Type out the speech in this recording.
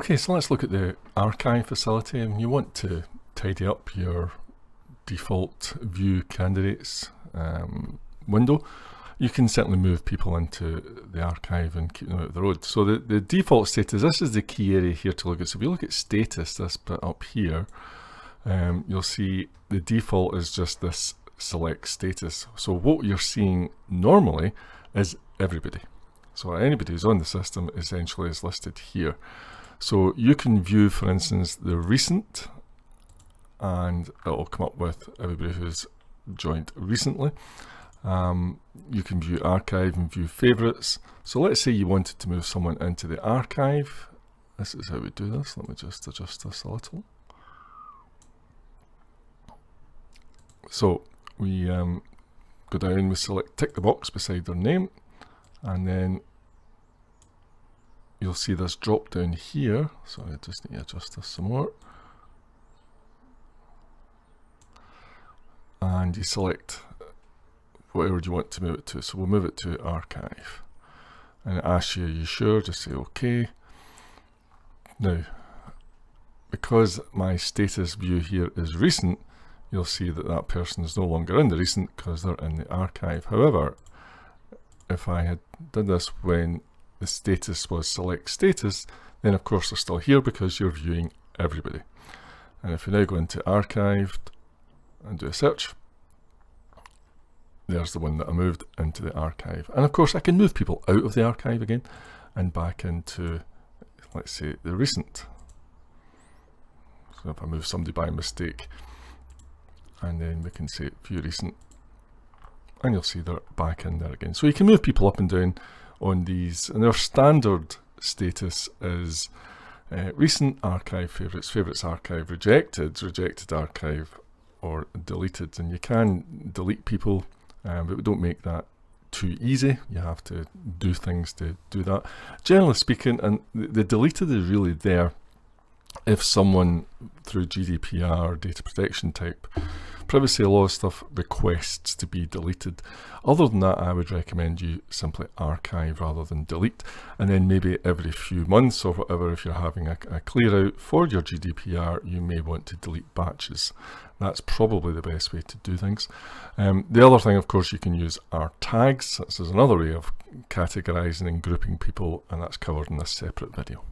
Okay, so let's look at the archive facility, and you want to tidy up your default view candidates window. You can certainly move people into the archive and keep them out of the road. So the default status, this is the key area here to look at. So if you look at status, this bit up here, you'll see the default is just this select status. So what you're seeing normally is everybody. So anybody who's on the system essentially is listed here. So you can view, for instance, the recent, and it'll come up with everybody who's joined recently. You can view archive and view favorites. So let's say you wanted to move someone into the archive. This is how we do this. Let me just adjust this a little. So we go down, we select, tick the box beside their name, and then you'll see this drop down here. So I just need to adjust this some more. And you select whatever you want to move it to. So we'll move it to archive. And it asks you, are you sure? Just say OK. Now, because my status view here is recent, you'll see that that person is no longer in the recent because they're in the archive. However, if I had done this when the status was select status, then of course they're still here because you're viewing everybody. And if we now go into archived and do a search, there's the one that I moved into the archive. And of course I can move people out of the archive again and back into, let's say, the recent. So if I move somebody by mistake, and then we can say view recent, and you'll see they're back in there again. So you can move people up and down on these, and their standard status is recent, archive, favorites archive, rejected archive, or deleted. And you can delete people, but we don't make that too easy. You have to do things to do that. Generally speaking, and the deleted is really there if someone through GDPR, data protection type, privacy law stuff requests to be deleted. Other than that, I would recommend you simply archive rather than delete, and then maybe every few months or whatever, if you're having a clear out for your GDPR, you may want to delete batches. That's probably the best way to do things. The other thing, of course, you can use are tags. This is another way of categorizing and grouping people, and that's covered in this separate video.